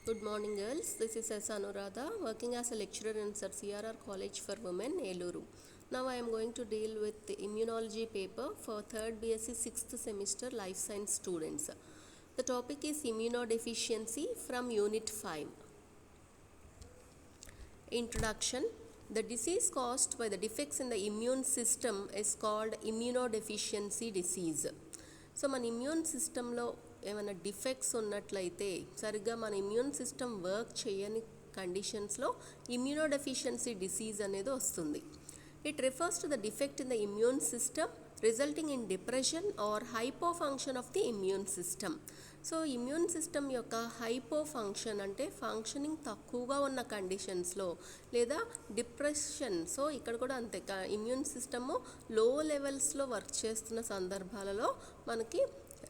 Good morning, girls. This is S. Anuradha, working as a lecturer in Sir CRR College for Women, Eluru. Now I am going to deal with the immunology paper for 3rd BSc 6th semester life science students. The topic is immunodeficiency from Unit 5. Introduction. The disease caused by the defects in the immune system is called immunodeficiency disease. So మన immune సిస్టంలో ఏమైనా defects ఉన్నట్లయితే సరిగ్గా మన immune system work చేయని కండిషన్స్లో immunodeficiency disease అనేది వస్తుంది. It refers to the defect in the immune system resulting in depression are hypo function of the immune system. So immune system యొక్క హైపో ఫంక్షన్ అంటే ఫంక్షనింగ్ తక్కువగా ఉన్న కండిషన్స్లో లేదా డిప్రెషన్. సో ఇక్కడ కూడా అంతే, ఇమ్యూన్ సిస్టము లో లెవెల్స్లో వర్క్ చేస్తున్న సందర్భాలలో మనకి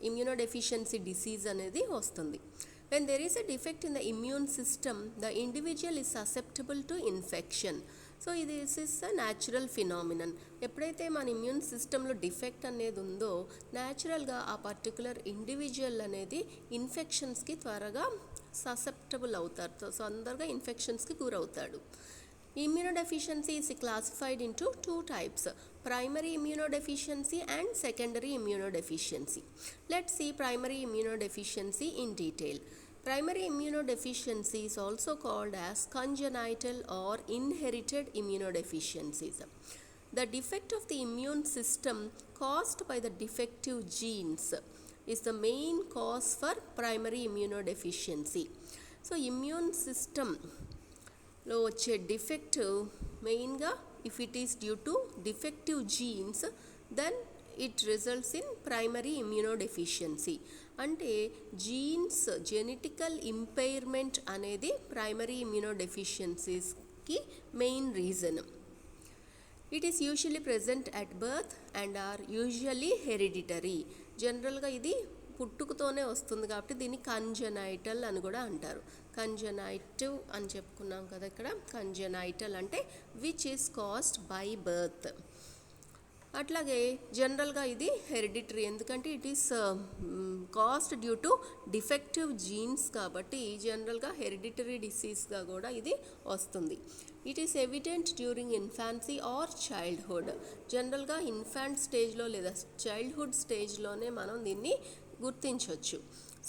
ఇమ్యూనోడెఫిషియన్సీ డిసీజ్ అనేది వస్తుంది. When there is a defect in the immune system, the individual is susceptible to infection. So ఇది ఇస్ అ న్యాచురల్ ఫినామినన్. ఎప్పుడైతే మన ఇమ్యూన్ సిస్టంలో డిఫెక్ట్ అనేది ఉందో న్యాచురల్గా ఆ పర్టికులర్ ఇండివిజువల్ అనేది ఇన్ఫెక్షన్స్కి త్వరగా ససెప్టబుల్ అవుతారు. So అందరుగా ఇన్ఫెక్షన్స్కి గురవుతాడు. Immunodeficiency is classified into two types, primary immunodeficiency and secondary immunodeficiency. Let's see primary immunodeficiency in detail. Primary immunodeficiency is also called as congenital or inherited immunodeficiencies. The defect of the immune system caused by the defective genes is the main cause for primary immunodeficiency. So immune system లో వచ్చే defect మెయిన్గా if it is due to defective genes then it results in primary immunodeficiency. అంటే genes genetical impairment అనేది primary ఇమ్యూనోడెఫిషియన్సీస్కి main reason. It is usually present at birth and are usually hereditary. జనరల్గా ఇది పుట్టుకతోనే వస్తుంది కాబట్టి దీన్ని కంజనైటల్ అని కూడా అంటారు. కంజనైటివ్ అని చెప్పుకున్నాం కదా ఇక్కడ. కంజనైటల్ అంటే which is caused by birth. అట్లాగే జనరల్గా ఇది హెరిడిటరీ, ఎందుకంటే it is caused due to defective genes కాబట్టి జనరల్గా హెరిడిటరీ డిసీజ్గా కూడా ఇది వస్తుంది. It is evident during infancy or childhood. జనరల్గా ఇన్ఫాంట్ స్టేజ్లో లేదా చైల్డ్హుడ్ స్టేజ్లోనే మనం దీన్ని గుర్తించవచ్చు.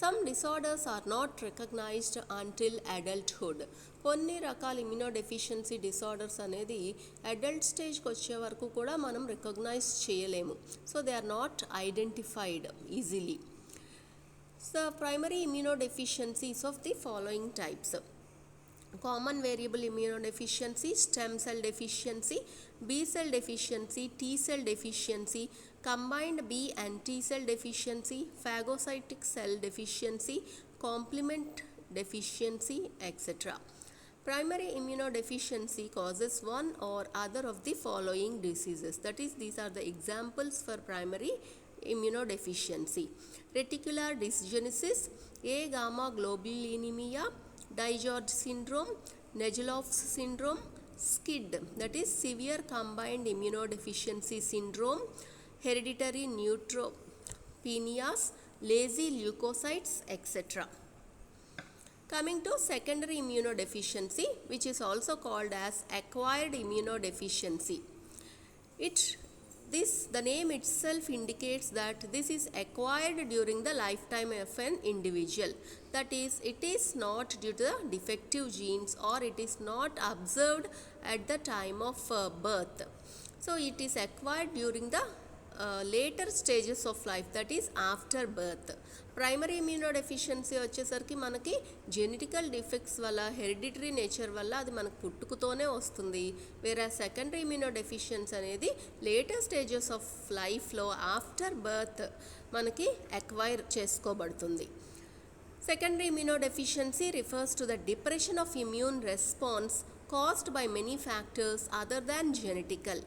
Some disorders are not recognized until adulthood. కొన్ని రకాల ఇమ్యూనోడెఫిషియన్సీ డిసార్డర్స్ అనేది అడల్ట్ స్టేజ్కి వచ్చే వరకు కూడా మనం రికగ్నైజ్ చేయలేము. So they are not identified easily. So primary immunodeficiencies of the following types: common variable immunodeficiency, stem cell deficiency, B cell deficiency, T cell deficiency, combined B and T cell deficiency, phagocytic cell deficiency, complement deficiency, etc. Primary immunodeficiency causes one or other of the following diseases. That is, these are the examples for primary immunodeficiency: reticular dysgenesis, A gamma globulinemia, Dijorge syndrome, Negeloff's syndrome, SCID, that is severe combined immunodeficiency syndrome, hereditary neutropenias, lazy leukocytes, etc. Coming to secondary immunodeficiency, which is also called as acquired immunodeficiency. The name itself indicates that this is acquired during the lifetime of an individual. That is, it is not due to the defective genes or it is not observed at the time of birth. So it is acquired during the later stages of life, that is after birth. Primary immunodeficiency వచ్చేసరికి మనకి genetical defects వల్ల, hereditary nature వల్ల అది మనకు పుట్టుకతోనే వస్తుంది. వేరే secondary immunodeficiency అనేది లేటర్ స్టేజెస్ ఆఫ్ లైఫ్లో ఆఫ్టర్ బర్త్ మనకి acquire చేసుకోబడుతుంది. Secondary immunodeficiency refers to the depression of immune response caused by many factors other than genetical.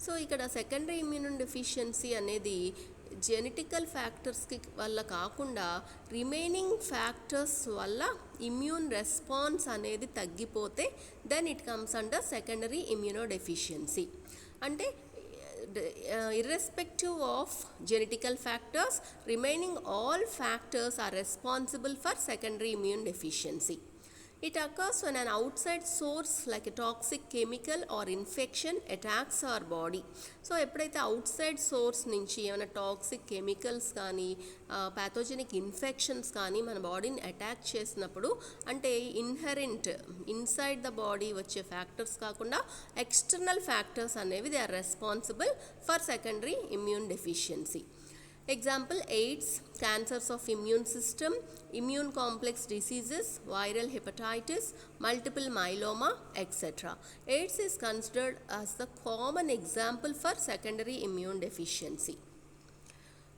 So ఇక్కడ సెకండరీ ఇమ్యూనోడెఫిషియన్సీ అనేది జెనెటికల్ ఫ్యాక్టర్స్కి వల్ల కాకుండా రిమైనింగ్ ఫ్యాక్టర్స్ వల్ల ఇమ్యూన్ రెస్పాన్స్ అనేది తగ్గిపోతే then it comes under secondary immunodeficiency. అంటే irrespective of genetical factors, remaining all factors are responsible for secondary immune deficiency. It occurs when an outside source like a toxic chemical or infection attacks our body. So ఎప్పుడైతే outside source నుంచి ఏమైనా toxic chemicals కానీ pathogenic infections కానీ మన బాడీని attack చేసినప్పుడు, అంటే inherent inside the body వచ్చే ఫ్యాక్టర్స్ కాకుండా ఎక్స్టర్నల్ ఫ్యాక్టర్స్ అనేవి they are responsible for secondary immune deficiency. Example: AIDS, cancers of immune system, immune complex diseases, viral hepatitis, multiple myeloma, etc. AIDS is considered as the common example for secondary immune deficiency.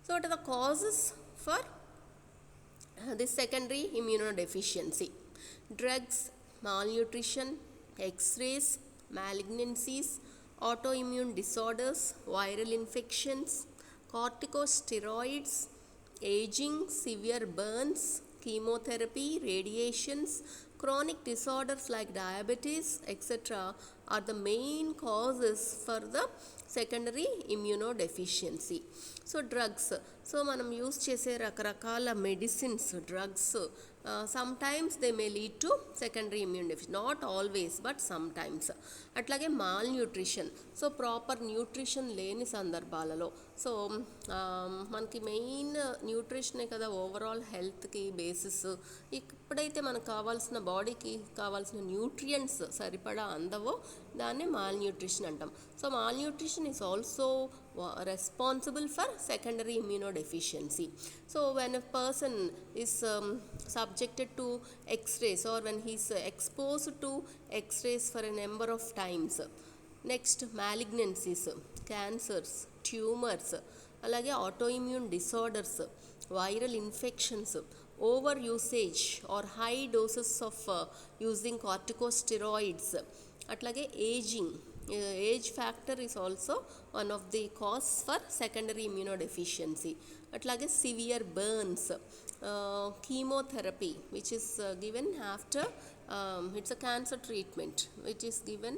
So what are the causes for this secondary immunodeficiency? Drugs, malnutrition, X-rays, malignancies, autoimmune disorders, viral infections, corticosteroids, aging, severe burns, chemotherapy, radiations, chronic disorders like diabetes, etc. are the main causes for the secondary immunodeficiency. So drugs, so మనం use చేసే రకరకాల medicines, drugs sometimes they may lead to secondary immune deficiency, not always but sometimes. అట్లాగే mall nutrition, so proper nutrition లేని సందర్భాలలో, so మనకి main న్యూట్రిషనే కదా overall హెల్త్కి basis. ఎప్పుడైతే మనకు కావాల్సిన బాడీకి కావాల్సిన న్యూట్రియంట్స్ సరిపడా అందవో దాన్నే మాల్ న్యూట్రిషన్ అంటాం. So mall nutrition is also responsible for secondary immunodeficiency. So when a person is subjected to X-rays, or when he is exposed to X-rays for a number of times. Next, malignancies, cancers, tumors, alage autoimmune disorders, viral infections, over usage or high doses of using corticosteroids, atlage aging. Age factor is also one of the cause for secondary immunodeficiency. Atlage severe burns, chemotherapy which is given after it's a cancer treatment which is given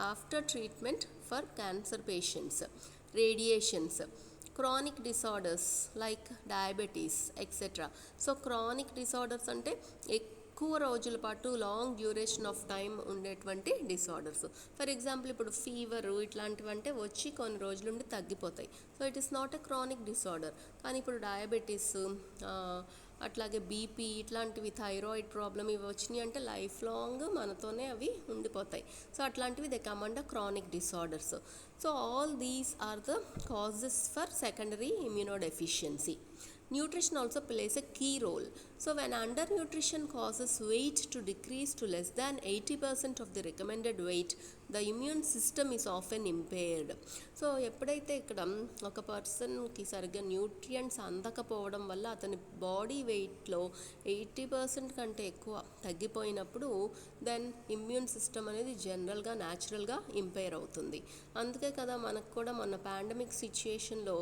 after treatment for cancer patients, radiations, chronic disorders like diabetes, etc. So chronic disorders ante ఎక్కువ రోజుల పాటు long duration of time ఉండేటువంటి disorders. For example ఇప్పుడు fever ఇట్లాంటివంటే వచ్చి కొన్ని రోజులుండి తగ్గిపోతాయి. So it is not a chronic disorder. కానీ ఇప్పుడు డయాబెటీస్, అట్లాగే బీపీ ఇట్లాంటివి, థైరాయిడ్ ప్రాబ్లమ్ ఇవి వచ్చినాయి అంటే లైఫ్ లాంగ్ మనతోనే అవి ఉండిపోతాయి. సో అట్లాంటివి they come under chronic disorders. So all these are the causes for secondary immunodeficiency. Nutrition also plays a key role. So when undernutrition causes weight to decrease to less than 80% of the recommended weight, the immune system is often impaired. So ఎప్పుడైతే ఇక్కడ ఒక పర్సన్కి సరిగ్గా nutrients అందకపోవడం వల్ల అతని body వెయిట్లో 80% కంటే ఎక్కువ తగ్గిపోయినప్పుడు దెన్ ఇమ్యూన్ సిస్టమ్ అనేది జనరల్గా న్యాచురల్గా ఇంపైర్ అవుతుంది. అందుకే కదా మనకు కూడా మొన్న పాండమిక్ సిచ్యుయేషన్లో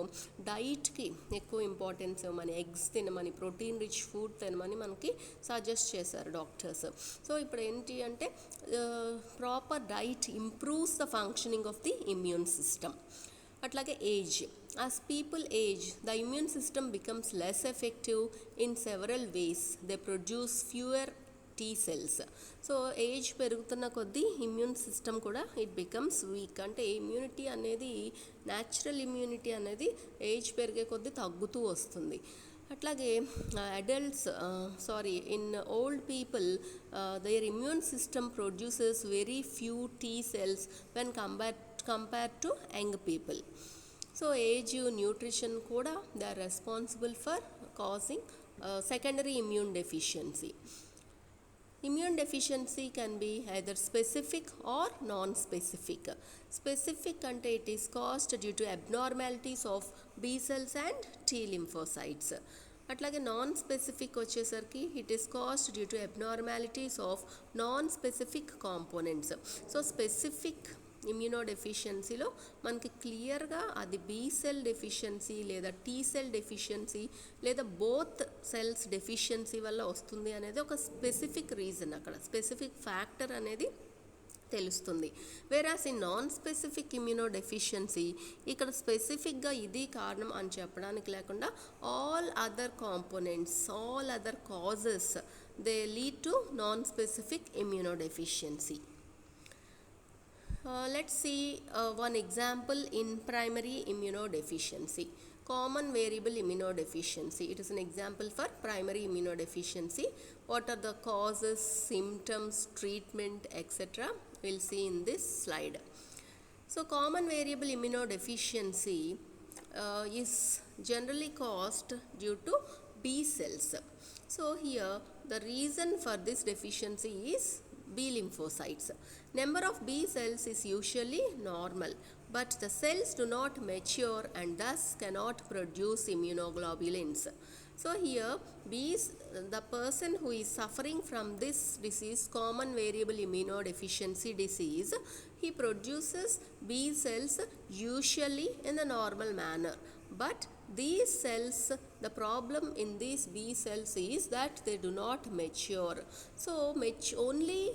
డైట్కి ఎక్కువ ఇంపార్టెన్స్ ఇవ్వమని, ఎగ్స్ తినమని, ప్రోటీన్ రిచ్ ఫుడ్ తినమని మనకి సజెస్ట్ చేశారు డాక్టర్స్. సో ఇప్పుడు ఏంటి అంటే proper diet improves the functioning of the immune system. అట్లాగే age, as people age the immune system becomes less effective in several ways. They produce fewer T cells. So age పెరుగుతున్న కొద్దీ immune system కూడా it becomes week. అంటే immunity అనేది, natural immunity అనేది age పెరిగే కొద్దీ తగ్గుతూ వస్తుంది. అట్లాగే adults in old people their immune system produces very few T cells when compared to young people. So age, nutrition kuda they are responsible for causing secondary immune deficiency. Immune deficiency can be either specific or non-specific. Specific ante it is caused due to abnormalities of B cells and T lymphocytes. అట్లాగే non specific వచ్చేసరికి it is caused due to abnormalities of non specific components. So specific ఇమ్యూనోడెఫిషియన్సీలో మనకి క్లియర్గా అది B cell deficiency లేదా T cell deficiency లేదా both cells deficiency వల్ల వస్తుంది అనేది ఒక స్పెసిఫిక్ రీజన్, అక్కడ స్పెసిఫిక్ ఫ్యాక్టర్ అనేది తెలుస్తుంది. Whereas in non specific immunodeficiency ఇక్కడ స్పెసిఫిక్గా ఇది కారణం అని చెప్పడానికి లేకుండా all other components, all other causes they lead to non-specific immunodeficiency. Let's see one example in primary immunodeficiency. Common variable immunodeficiency. It is an example for primary immunodeficiency. What are the causes, symptoms, treatment, etc. We'll see in this slide. So common variable immunodeficiency is generally caused due to B cells. So here the reason for this deficiency is B lymphocytes. Number of B cells is usually normal, but the cells do not mature and thus cannot produce immunoglobulins. So here the person who is suffering from this disease, common variable immunodeficiency disease, he produces B cells usually in a normal manner. But these cells, the problem in these B cells is that they do not mature. So only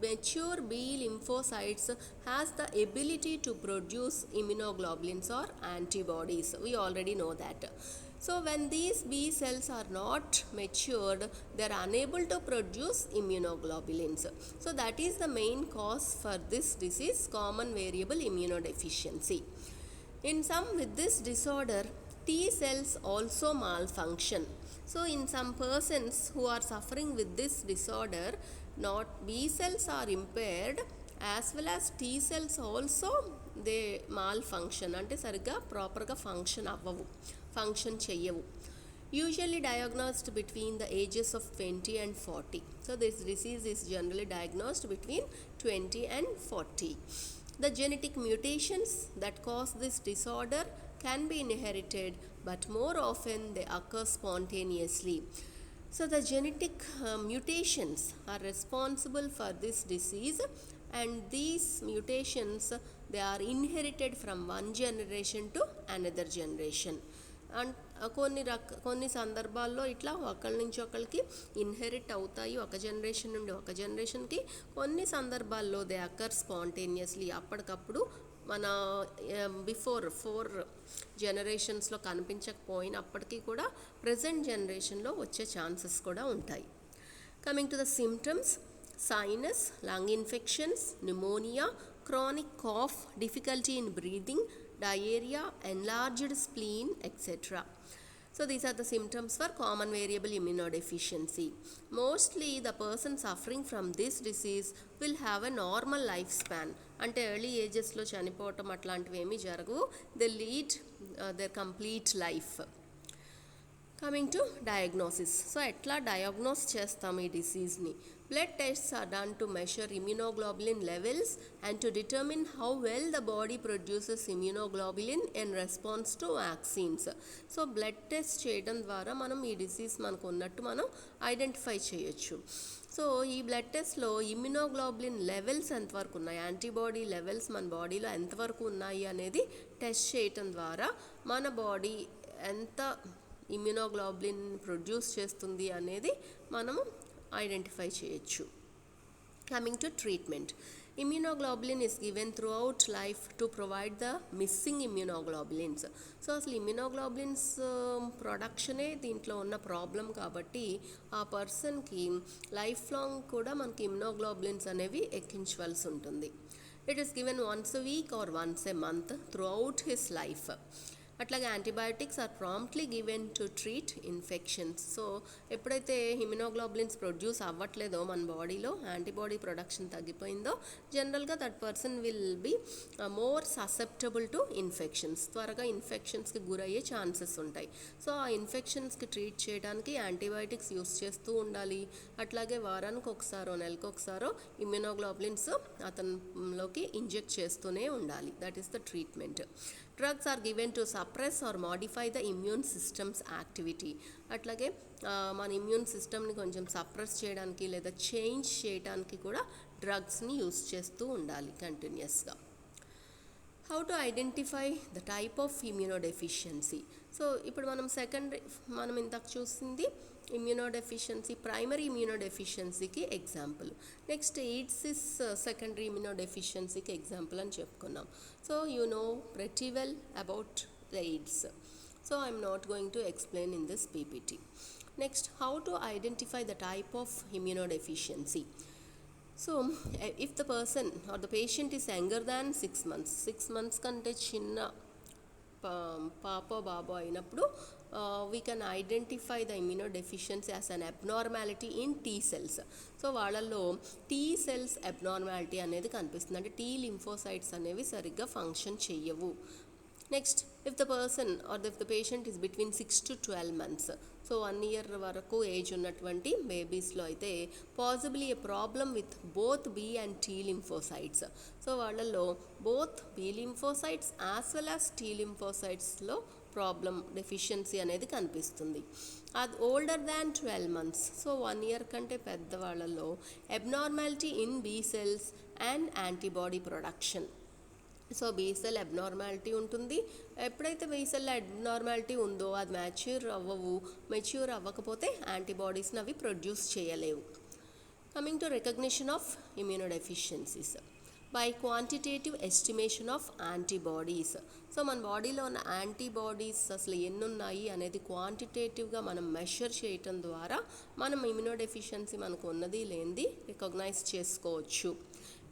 mature B lymphocytes has the ability to produce immunoglobulins or antibodies. We already know that. So when these B cells are not matured, they are unable to produce immunoglobulins. So that is the main cause for this disease, common variable immunodeficiency. In some with this disorder, T cells also malfunction. So in some persons who are suffering with this disorder, not B cells are impaired as well as T cells also they malfunction. Ante sariga proper ga function cheyavu. Usually diagnosed between the ages of 20 and 40. So this disease is generally diagnosed between 20 and 40. The genetic mutations that cause this disorder can be inherited, but more often they occur spontaneously. So the genetic mutations are responsible for this disease, and these mutations they are inherited from one generation to another generation. And కొన్ని సందర్భాల్లో ఇట్లా ఒకళ్ళ నుంచి ఒకరికి inherit అవుతాయి, ఒక generation నుండి ఒక జనరేషన్కి. కొన్ని సందర్భాల్లో దే అక్కర్ స్పాంటేనియస్లీ, అప్పటికప్పుడు మన బిఫోర్ 4 జనరేషన్స్లో కనిపించకపోయినప్పటికీ కూడా ప్రజెంట్ జనరేషన్లో వచ్చే ఛాన్సెస్ కూడా ఉంటాయి. Coming to the symptoms, sinus, lung infections, pneumonia, chronic cough, difficulty in breathing, diarrhea, enlarged spleen, etc. So these are the symptoms for common variable immunodeficiency. Mostly the person suffering from this disease will have a normal lifespan. Ante early ages lo chanipotam atlantivi emi jaragu. They lead their complete life. Coming to diagnosis. So etla diagnose chestam ee disease ni. Blood tests are done to measure immunoglobulin levels and to determine how well the body produces immunoglobulin in response to vaccines. So blood test చేయడం ద్వారా మనం ఈ disease మనకు ఉన్నట్టు మనం identify చేయొచ్చు. So ఈ blood టెస్ట్లో ఇమ్యునోగ్లోబులిన్ లెవెల్స్ ఎంతవరకు ఉన్నాయి, యాంటీబాడీ లెవెల్స్ మన బాడీలో ఎంతవరకు ఉన్నాయి అనేది టెస్ట్ చేయటం ద్వారా మన బాడీ ఎంత ఇమ్యునోగ్లోబులిన్ ప్రొడ్యూస్ చేస్తుంది అనేది మనము ఐడెంటిఫై చేయొచ్చు. Coming to treatment, immunoglobulin is given throughout life to provide the missing immunoglobulins. So అసలు ఇమ్యునోగ్లోబులిన్స్ ప్రొడక్షనే దీంట్లో ఉన్న ప్రాబ్లం కాబట్టి ఆ పర్సన్కి లైఫ్ లాంగ్ కూడా మనకి ఇమ్యునోగ్లోబులిన్స్ అనేవి ఎక్కించవలసి ఉంటుంది. It is given once a week or once a month throughout his life. అట్లాగే antibiotics are promptly given to treat infections. So ఎప్పుడైతే ఇమ్యునోగ్లోబులిన్స్ ప్రొడ్యూస్ అవ్వట్లేదో మన బాడీలో, యాంటీబాడీ ప్రొడక్షన్ తగ్గిపోయిందో, జనరల్గా that person will be more susceptible to infections, త్వరగా ఇన్ఫెక్షన్స్కి గురయ్యే ఛాన్సెస్ ఉంటాయి. సో ఆ ఇన్ఫెక్షన్స్కి ట్రీట్ చేయడానికి యాంటీబయాటిక్స్ యూస్ చేస్తూ ఉండాలి. అట్లాగే వారానికి ఒకసారో నెలకు ఒకసారో ఇమ్యునోగ్లోబులిన్స్ అతనిలోకి ఇంజెక్ట్ చేస్తూనే ఉండాలి. That is the treatment. Drugs are given to suppress or modify the immune system's activity. అట్లాగే మన ఇమ్యూన్ సిస్టమ్ని కొంచెం సప్రెస్ చేయడానికి లేదా చేంజ్ చేయడానికి కూడా డ్రగ్స్ని యూస్ చేస్తూ ఉండాలి కంటిన్యూస్గా. How to identify the type of immunodeficiency. So ఇప్పుడు మనం ఇంతకు చూసింది ఇమ్యూనోడెఫిషియన్సీ, ప్రైమరీ ఇమ్యూనోడెఫిషియన్సీకి ఎగ్జాంపుల్. నెక్స్ట్ ఎయిడ్స్ సెకండరీ ఇమ్యూనోడెఫిషియన్సీకి ఎగ్జాంపుల్ అని చెప్పుకున్నాం. So you know pretty well about the AIDS. So I am not going to explain in this PPT. Next, how to identify the type of immunodeficiency. So if the person or the patient is younger than 6 months కంటే చిన్న పాప బాబు అయినప్పుడు we can identify the immunodeficiency as an abnormality in T cells. So వాళ్ళల్లో T cells abnormality అనేది కనిపిస్తుంది, అంటే T lymphocytes అనేవి సరిగ్గా ఫంక్షన్ చెయ్యవు. Next, if the person or if the patient is between 6 to 12 months, so 1 year వరకు age ఉన్నటువంటి బేబీస్లో అయితే possibly a problem with both B and T lymphocytes. So వాళ్ళల్లో both B lymphocytes as well as T లింఫోసైట్స్లో problem deficiency అనేది కనిపిస్తుంది. అది older than 12 months, so 1 year కంటే పెద్దవాళ్ళలో abnormality in B cells and antibody production. So B cell abnormality ఉంటుంది. ఎప్పుడైతే be cell abnormality ఉందో అది మెచ్యూర్ అవ్వకపోతే యాంటీబాడీస్ని అవి ప్రొడ్యూస్ చేయలేవు. Coming to recognition of immunodeficiencies by quantitative estimation of antibodies. So మన బాడీలో ఉన్న యాంటీబాడీస్ అసలు ఎన్ని ఉన్నాయి అనేది క్వాంటిటేటివ్గా మనం మెషర్ చేయటం ద్వారా మనం ఇమ్యూనోడెఫిషియన్సీ మనకు ఉన్నది లేనిది రికగ్నైజ్ చేసుకోవచ్చు.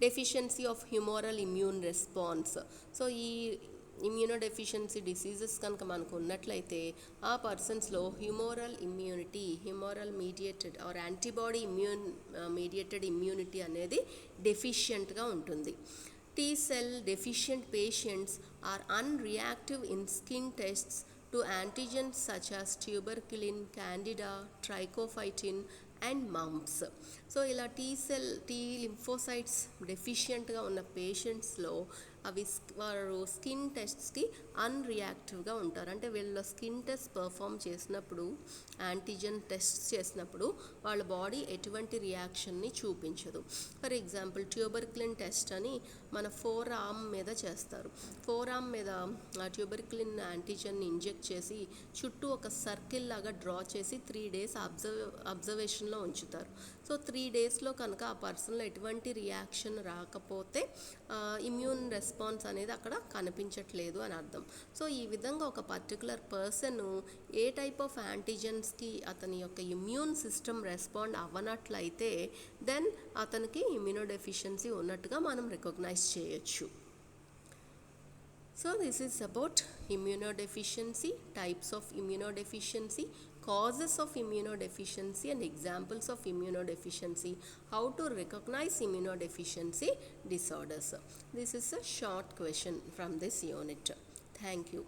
Deficiency of humoral immune response. So ఈ ఇమ్యూనోడెఫిషియన్సీ డిసీజెస్ కనుక మనకు ఉన్నట్లయితే ఆ పర్సన్స్లో humoral mediated or antibody mediated immunity అనేది డెఫిషియెంట్గా ఉంటుంది. T cell deficient patients are unreactive in skin tests to antigens such as tuberculin, candida, trichophytin and mumps. So ఇలా టీ లింఫోసైట్స్ డెఫిషియెంట్గా ఉన్న పేషెంట్స్లో అవి వారు స్కిన్ టెస్ట్స్కి అన్రియాక్టివ్గా ఉంటారు. అంటే వీళ్ళ స్కిన్ టెస్ట్ పర్ఫామ్ చేసినప్పుడు, యాంటీజెన్ టెస్ట్ చేసినప్పుడు వాళ్ళ బాడీ ఎటువంటి రియాక్షన్ని చూపించదు. ఫర్ ఎగ్జాంపుల్ ట్యూబర్క్లిన్ టెస్ట్ అని మన ఫోర్ ఆర్మ్ మీద చేస్తారు. ఫోర్ ఆర్మ్ మీద ఆ ట్యూబర్క్లిన్ యాంటీజెన్ని ఇంజెక్ట్ చేసి చుట్టూ ఒక సర్కిల్ లాగా డ్రా చేసి 3 days అబ్జర్వేషన్లో ఉంచుతారు. సో 3 daysలో కనుక ఆ పర్సన్లో ఎటువంటి రియాక్షన్ రాకపోతే ఇమ్యూన్ రెస్పాన్స్ అనేది అక్కడ కనిపించట్లేదు అని అర్థం. సో ఈ విధంగా ఒక పర్టికులర్ పర్సన్ ఏ టైప్ ఆఫ్ యాంటీజెన్స్కి అతని యొక్క ఇమ్యూన్ సిస్టమ్ రెస్పాండ్ అవ్వనట్లయితే దెన్ అతనికి ఇమ్యూనోడెఫిషియన్సీ ఉన్నట్టుగా మనం రికగ్నైజ్ చేయొచ్చు. So this is about immunodeficiency, types of immunodeficiency, causes of immunodeficiency and examples of immunodeficiency, how to recognize immunodeficiency disorders. This is a short question from this unit. Thank you.